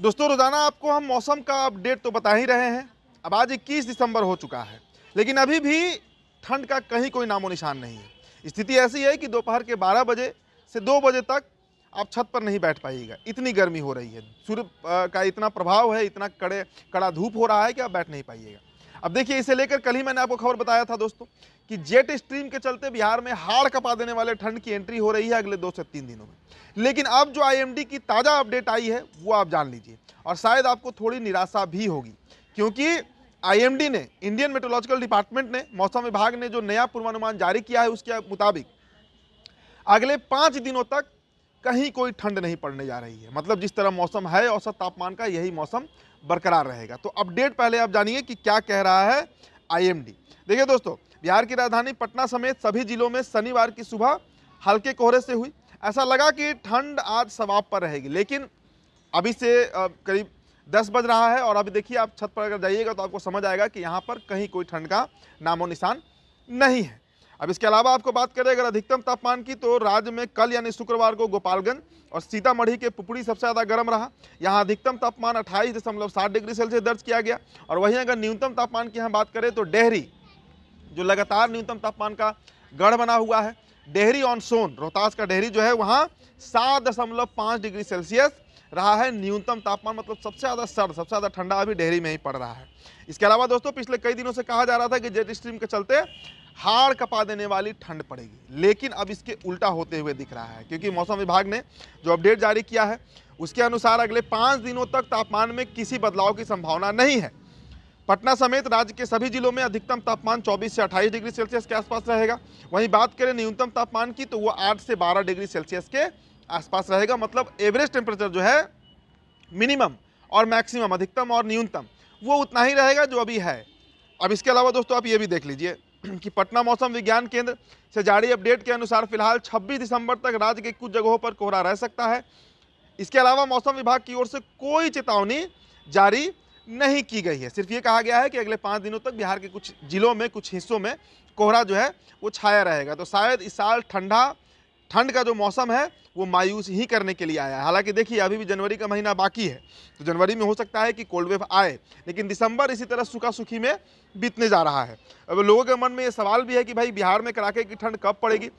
दोस्तों रोजाना आपको हम मौसम का अपडेट तो बता ही रहे हैं। अब आज 21 दिसंबर हो चुका है, लेकिन अभी भी ठंड का कहीं कोई नामो निशान नहीं है। स्थिति ऐसी है कि दोपहर के 12 बजे से 2 बजे तक आप छत पर नहीं बैठ पाइएगा, इतनी गर्मी हो रही है। सूर्य का इतना प्रभाव है, इतना कड़ा धूप हो रहा है कि आप बैठ नहीं पाइएगा। अब देखिए, इसे लेकर कल ही मैंने आपको खबर बताया था दोस्तों कि जेट स्ट्रीम के चलते बिहार में हाड़ कपा देने वाले ठंड की एंट्री हो रही है अगले 2 से 3 दिनों में। लेकिन अब जो आईएमडी की ताज़ा अपडेट आई है वो आप जान लीजिए, और शायद आपको थोड़ी निराशा भी होगी, क्योंकि आईएमडी ने, इंडियन मेट्रोलॉजिकल डिपार्टमेंट ने, मौसम विभाग ने जो नया पूर्वानुमान जारी किया है उसके मुताबिक अगले 5 दिनों तक कहीं कोई ठंड नहीं पड़ने जा रही है। मतलब जिस तरह मौसम है औसत तापमान का, यही मौसम बरकरार रहेगा। तो अपडेट पहले आप जानिए कि क्या कह रहा है आईएमडी। देखिए दोस्तों, बिहार की राजधानी पटना समेत सभी जिलों में शनिवार की सुबह हल्के कोहरे से हुई। ऐसा लगा कि ठंड आज समाप्त पर रहेगी, लेकिन अभी से करीब 10 बज रहा है और अभी देखिए, आप छत पर अगर जाइएगा तो आपको समझ आएगा कि यहाँ पर कहीं कोई ठंड का नामो निशान नहीं है। अब इसके अलावा आपको बात करें अगर अधिकतम तापमान की, तो राज्य में कल यानी शुक्रवार को गोपालगंज और सीतामढ़ी के पुपड़ी सबसे ज़्यादा गर्म रहा। यहाँ अधिकतम तापमान 28.7 डिग्री सेल्सियस दर्ज किया गया। और वहीं अगर न्यूनतम तापमान की हम बात करें तो डेहरी, जो लगातार न्यूनतम तापमान का गढ़ बना हुआ है, डेहरी ऑन सोन, रोहतास का डेहरी जो है, वहाँ 7.5 डिग्री सेल्सियस रहा है न्यूनतम तापमान। मतलब सबसे ज़्यादा सर्द, सबसे ज़्यादा ठंडा अभी डेहरी में ही पड़ रहा है। इसके अलावा दोस्तों, पिछले कई दिनों से कहा जा रहा था कि जेट स्ट्रीम के चलते हाड़ कपा देने वाली ठंड पड़ेगी, लेकिन अब इसके उल्टा होते हुए दिख रहा है, क्योंकि मौसम विभाग ने जो अपडेट जारी किया है उसके अनुसार अगले 5 दिनों तक तापमान में किसी बदलाव की संभावना नहीं है। पटना समेत राज्य के सभी जिलों में अधिकतम तापमान 24 से 28 डिग्री सेल्सियस के आसपास रहेगा। वहीं बात करें न्यूनतम तापमान की, तो वो 8 से 12 डिग्री सेल्सियस के आसपास रहेगा। मतलब एवरेज टेम्परेचर जो है, मिनिमम और मैक्सिमम, अधिकतम और न्यूनतम, वो उतना ही रहेगा जो अभी है। अब इसके अलावा दोस्तों आप ये भी देख लीजिए कि पटना मौसम विज्ञान केंद्र से जारी अपडेट के अनुसार फिलहाल 26 दिसंबर तक राज्य के कुछ जगहों पर कोहरा रह सकता है। इसके अलावा मौसम विभाग की ओर से कोई चेतावनी जारी नहीं की गई है। सिर्फ ये कहा गया है कि अगले 5 दिनों तक बिहार के कुछ जिलों में, कुछ हिस्सों में कोहरा जो है वो छाया रहेगा। तो शायद इस साल ठंड का जो मौसम है वो मायूस ही करने के लिए आया है। हालांकि देखिए, अभी भी जनवरी का महीना बाकी है, तो जनवरी में हो सकता है कि कोल्ड वेव आए, लेकिन दिसंबर इसी तरह सूखा सूखी में बीतने जा रहा है। अब लोगों के मन में ये सवाल भी है कि भाई बिहार में कड़ाके की ठंड कब पड़ेगी।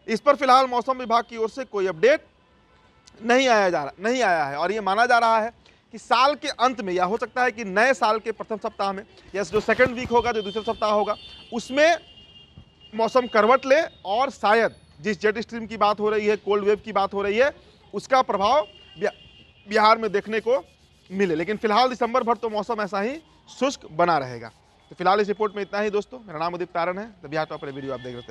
इस पर फिलहाल मौसम विभाग की ओर से कोई अपडेट नहीं आया है, और ये माना जा रहा है कि साल के अंत में, या हो सकता है कि नए साल के प्रथम सप्ताह में, या जो सेकंड वीक होगा, जो दूसरे सप्ताह होगा, उसमें मौसम करवट ले और शायद जिस जेट स्ट्रीम की बात हो रही है, कोल्ड वेव की बात हो रही है, उसका प्रभाव बिहार में देखने को मिले। लेकिन फिलहाल दिसंबर भर तो मौसम ऐसा ही शुष्क बना रहेगा। तो फिलहाल इस रिपोर्ट में इतना ही दोस्तों। मेरा नाम उदित तारण है, द बिहार टॉपर वीडियो आप देख रहे हैं।